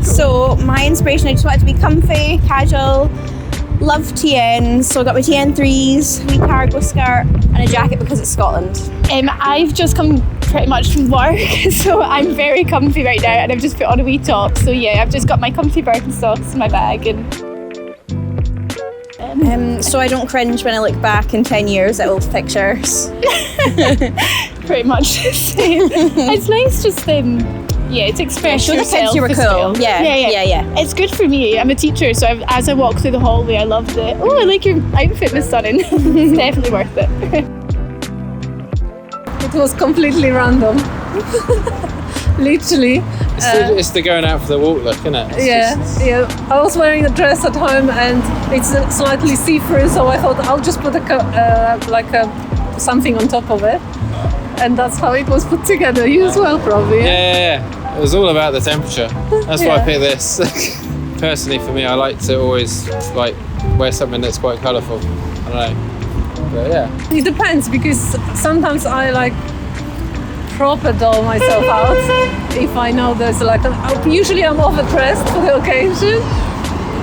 So my inspiration, I just wanted to be comfy, casual, love TNs, so I got my TN 3s, wee cargo skirt and a jacket because it's Scotland. I've just come pretty much from work, so I'm very comfy right now, and I've just put on a wee top. So yeah, I've just got my comfy Birkenstocks in my bag, and so I don't cringe when I look back in 10 years at old pictures. pretty much the same. It's nice just to express Show the yourself. kids you were as cool. well. Yeah. It's good for me. I'm a teacher, so as I walk through the hallway, I love I like your outfit, Miss Stunning. It's definitely worth it. It was completely random. Literally. It's the going out for the walk look, isn't it? Yeah. I was wearing a dress at home and it's slightly see-through, so I thought I'll just put something on top of it. And that's how it was put together. You as well, probably. Yeah. It was all about the temperature. That's why I picked this. Personally, for me, I like to always wear something that's quite colourful. I don't know. But yeah. It depends, because sometimes I proper doll myself out if I know there's usually I'm overdressed for the occasion,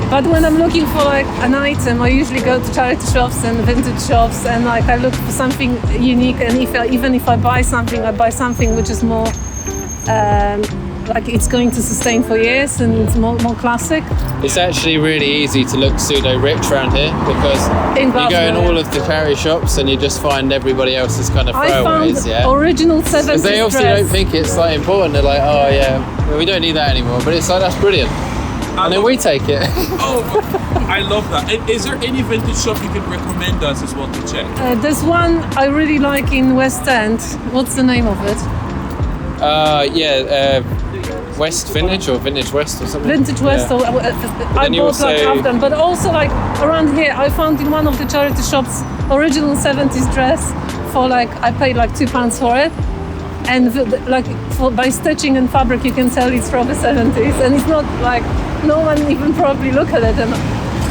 but when I'm looking for an item, I usually go to charity shops and vintage shops, and I look for something unique, and even if I buy something which is more it's going to sustain for years and it's more classic. It's actually really easy to look pseudo-rich around here, because you go in all of the charity shops and you just find everybody else's kind of throwaways. I found original 70s Because they obviously dress. don't think it's important. They're like, oh yeah, we don't need that anymore. But it's that's brilliant. And then we take it. Oh, I love that. Is there any vintage shop you can recommend us as well to check? There's one I really like in West End. What's the name of it? West Vintage or Vintage West or something. Vintage West. Yeah. I bought half them, but also around here, I found in one of the charity shops original 70s dress for I paid £2 for it, and by stitching and fabric you can tell it's from the 70s, and it's not no one even probably look at it, and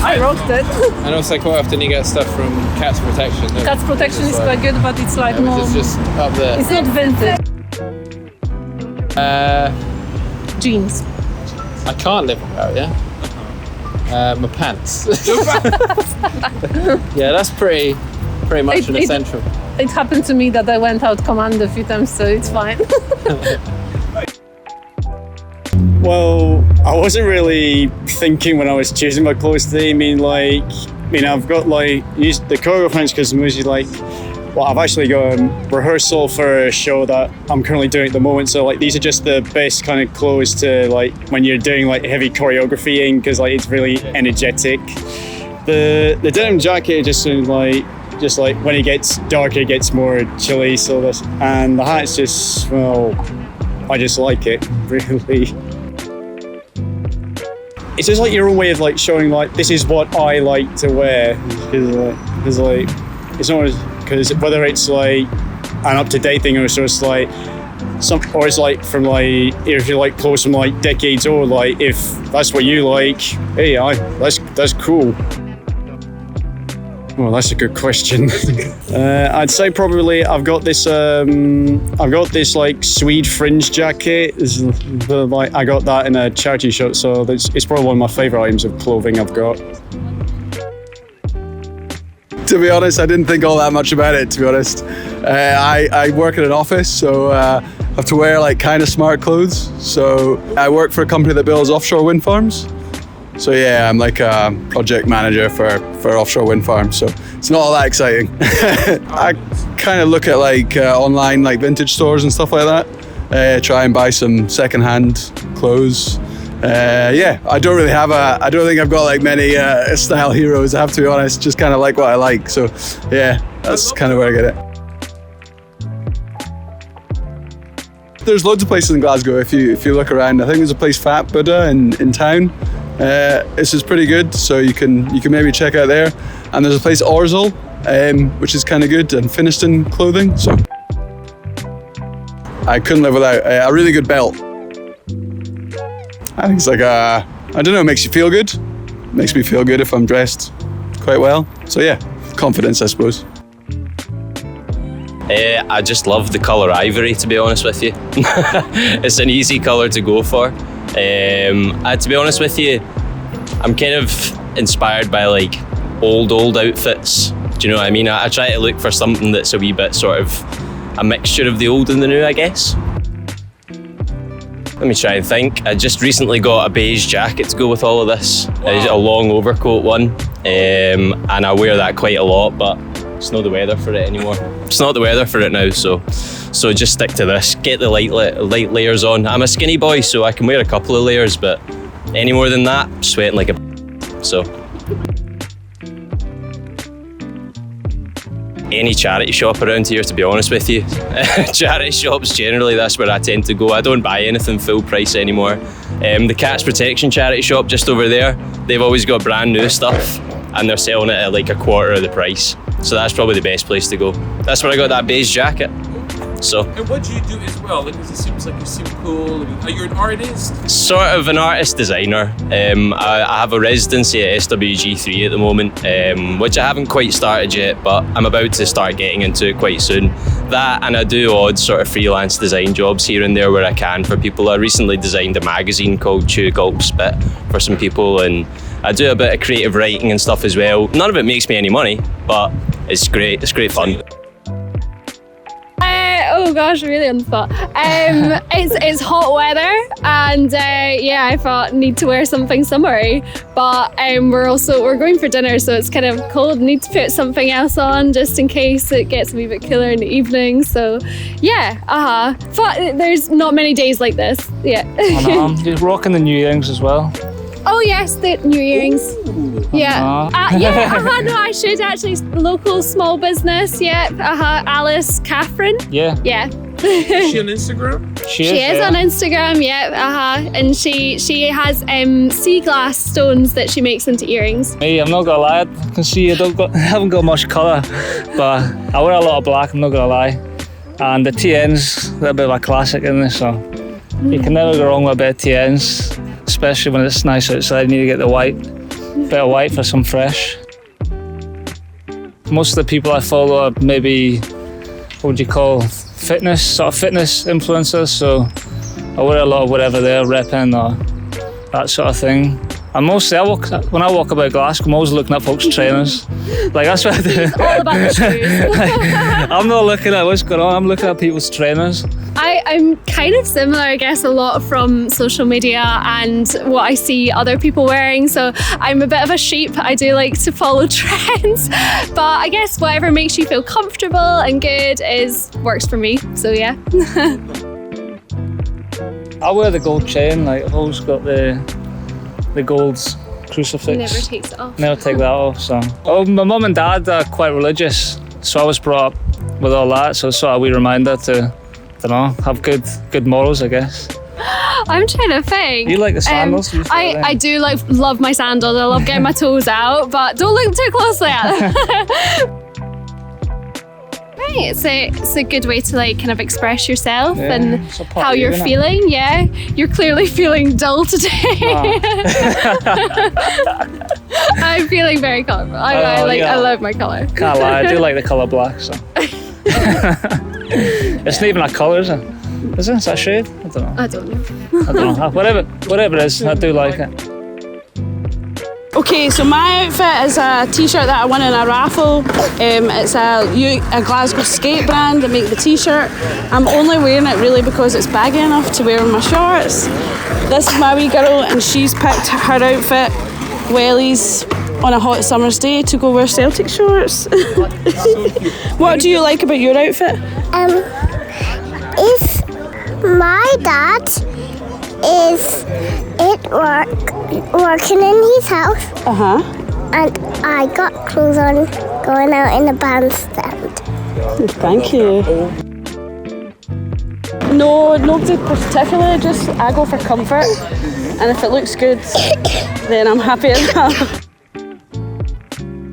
I rocked it. And also quite often you get stuff from Cats Protection. Cats Protection is quite good, but it's more. It's just up there. It's not vintage. Jeans. I can't live without, my pants. Yeah, that's pretty much an essential. It happened to me that I went out commando a few times, so it's fine. Well, I wasn't really thinking when I was choosing my clothes today. I've got used the cargo pants because I'm usually I've actually got a rehearsal for a show that I'm currently doing at the moment. So these are just the best kind of clothes to when you're doing heavy choreography in, because it's really energetic. The denim jacket just when it gets darker, it gets more chilly. And the hat's just, I just like it really. It's just your own way of showing this is what I like to wear, because it's not because whether it's an up-to-date thing or it's just or it's from if you clothes from decades old, if that's what you like, hey, that's cool. Well, that's a good question. I'd say probably I've got this Swede fringe jacket. I got that in a charity shop, so it's probably one of my favourite items of clothing I've got. To be honest, I didn't think all that much about it, to be honest. I work in an office, so I have to wear kind of smart clothes. So I work for a company that builds offshore wind farms. So yeah, I'm a project manager for offshore wind farms, so it's not all that exciting. I kind of look at online vintage stores and stuff like that. Try and buy some secondhand clothes. I don't think I've got many style heroes, I have to be honest. Just kind of like what I like, so yeah, that's kind of where I get it. There's loads of places in Glasgow if you look around. I think there's a place, Fat Buddha, in town. This is pretty good, so you can maybe check out there. And there's a place, Orzel, which is kind of good, and Finiston clothing. So I couldn't live without a really good belt. I think it's I don't know, it makes you feel good. It makes me feel good if I'm dressed quite well. So yeah, confidence, I suppose. I just love the colour ivory, to be honest with you. It's an easy colour to go for. To be honest with you, I'm kind of inspired by like old outfits. Do you know what I mean? I try to look for something that's a wee bit sort of a mixture of the old and the new, I guess. Let me try and think. I just recently got a beige jacket to go with all of this. Wow. A long overcoat one, and I wear that quite a lot, but it's not the weather for it anymore. It's not the weather for it now, so just stick to this. Get the light layers on. I'm a skinny boy, so I can wear a couple of layers, but any more than that, I'm sweating like a so. Any charity shop around here, to be honest with you. Charity shops generally, that's where I tend to go. I don't buy anything full price anymore. The Cats Protection charity shop just over there, they've always got brand new stuff and they're selling it at like a quarter of the price. So that's probably the best place to go. That's where I got that beige jacket. So. And what do you do as well? Like, it seems like you seem cool. Are you an artist? Sort of an artist designer. I have a residency at SWG3 at the moment, which I haven't quite started yet, but I'm about to start getting into it quite soon. That, and I do odd sort of freelance design jobs here and there where I can for people. I recently designed a magazine called Chew Gulp Spit for some people, and I do a bit of creative writing and stuff as well. None of it makes me any money, but it's great. It's great fun. Oh gosh, really on the spot. It's hot weather, and I thought need to wear something summery, but we're going for dinner, so it's kind of cold. Need to put something else on just in case it gets a wee bit cooler in the evening. So but there's not many days like this. You're rocking the new earrings as well. Oh yes, the new earrings. No, I should actually. Local small business, Alice Catherine. Yeah. Is she on Instagram? She is on Instagram, and she has sea glass stones that she makes into earrings. Hey, I'm not gonna lie, I can see I haven't got much colour, but I wear a lot of black, I'm not gonna lie. And the TN's a bit of a classic in this, so you can never go wrong with a bit of TNs. Especially when it's nice outside, you need to get the bit of white for some fresh. Most of the people I follow are maybe, what would you call, fitness influencers, so I wear a lot of whatever they're repping or that sort of thing. And mostly, when I walk about Glasgow, I'm always looking at folks' trainers. Like, that's what I do. It's all about the shoes. I'm not looking at what's going on, I'm looking at people's trainers. I'm kind of similar, I guess, a lot from social media and what I see other people wearing. So I'm a bit of a sheep. I do like to follow trends, but I guess whatever makes you feel comfortable and good works for me. So yeah. I wear the gold chain. Like, I've always got the gold crucifix. Never takes it off. Never take that off. So, my mum and dad are quite religious, so I was brought up with all that. So it's sort of a wee reminder to, have good morals, I guess. I'm trying to think. You like the sandals? I do love my sandals. I love getting my toes out, but don't look too closely at them. Right, it's a good way to kind of express yourself and how you're feeling. Yeah, you're clearly feeling dull today. I'm feeling very colourful. I love my colour. Can't lie, I do like the colour black. So. It's not even a colour, is it? Is it? Is that a shade? I don't know. Whatever it is, I do like it. Okay, so my outfit is a t-shirt that I won in a raffle. It's a Glasgow skate brand that make the t-shirt. I'm only wearing it really because it's baggy enough to wear with my shorts. This is my wee girl, and she's picked her outfit, wellies, on a hot summer's day to go wear Celtic shorts. What do you like about your outfit? If my dad is working in his house, and I got clothes on going out in the bandstand. Thank you. No, nobody particularly, just I go for comfort, and if it looks good, then I'm happy enough.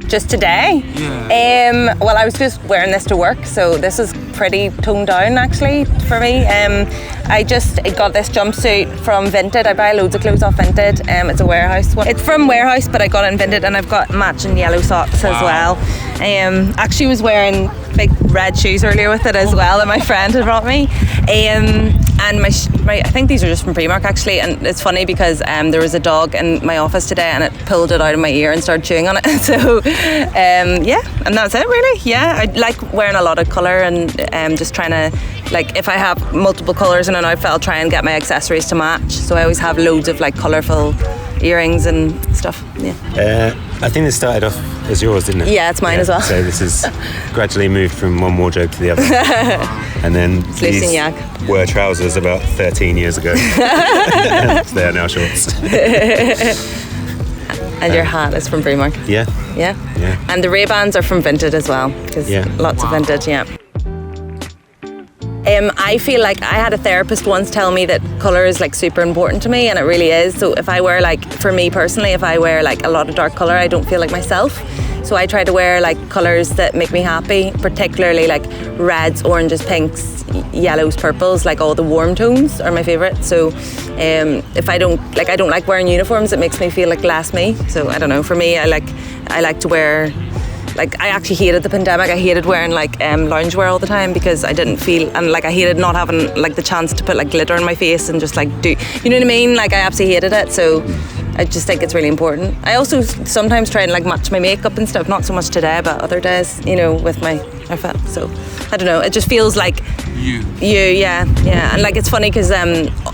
Just today? Yeah. Well, I was just wearing this to work, so this is pretty toned down actually for me. I just got this jumpsuit from Vinted. I buy loads of clothes off Vinted. It's a warehouse one. It's from Warehouse, but I got it in Vinted, and I've got matching yellow socks as well. Actually was wearing big red shoes earlier with it as well that my friend had brought me. And my I think these are just from Primark actually, and it's funny because there was a dog in my office today and it pulled it out of my ear and started chewing on it. So yeah, and that's it really. Yeah, I like wearing a lot of colour and just trying to, like, if I have multiple colours in an outfit, I'll try and get my accessories to match. So I always have loads of like colourful earrings and stuff. Yeah. I think this started off as yours, didn't it? Yeah, it's mine as well. So this has gradually moved from one wardrobe to the other. And then these were trousers about 13 years ago. So they are now shorts. And your hat is from Primark. Yeah. Yeah. And the Ray-Bans are from Vinted as well, because lots of Vinted, yeah. I feel like I had a therapist once tell me that colour is like super important to me, and it really is. So if I wear, like, for me personally, if I wear like a lot of dark colour, I don't feel like myself. So I try to wear like colours that make me happy, particularly like reds, oranges, pinks, yellows, purples, like all the warm tones are my favourite. So if I don't like wearing uniforms, it makes me feel like less me. So I don't know, for me, I like to wear, like, I actually hated the pandemic. I hated wearing like loungewear all the time because I didn't feel, and like I hated not having like the chance to put like glitter on my face and just like do, you know what I mean? Like I absolutely hated it. So I just think it's really important. I also sometimes try and like match my makeup and stuff, not so much today, but other days, you know, with my outfit. So I don't know, it just feels like you, yeah. And like it's funny because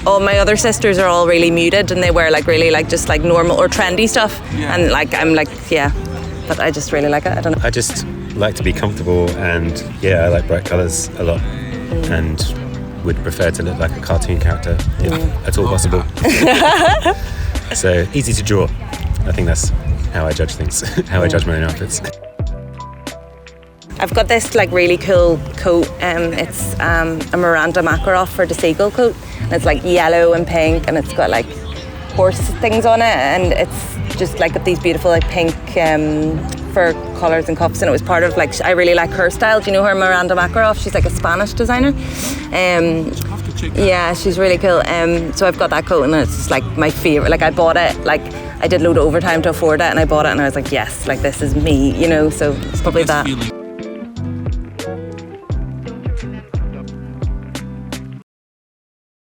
all my other sisters are all really muted and they wear like really like just like normal or trendy stuff, and like I'm like, yeah. But I just really like it. I don't know. I just like to be comfortable, and I like bright colours a lot, and would prefer to look like a cartoon character if at all possible. So easy to draw. I think that's how I judge things, how I judge my own outfits. I've got this like really cool coat. It's a Miranda Makarov for the seagull coat, and it's like yellow and pink, and it's got like horse things on it, and it's just like got these beautiful like pink fur collars and cuffs, and it was part of like, I really like her style. Do you know her, Miranda Makarov? She's like a Spanish designer. Yeah, she's really cool. So I've got that coat, and it's like my favourite. Like I bought it, like I did load of overtime to afford it, and I bought it, and I was like, yes, like this is me, you know. So it's probably that.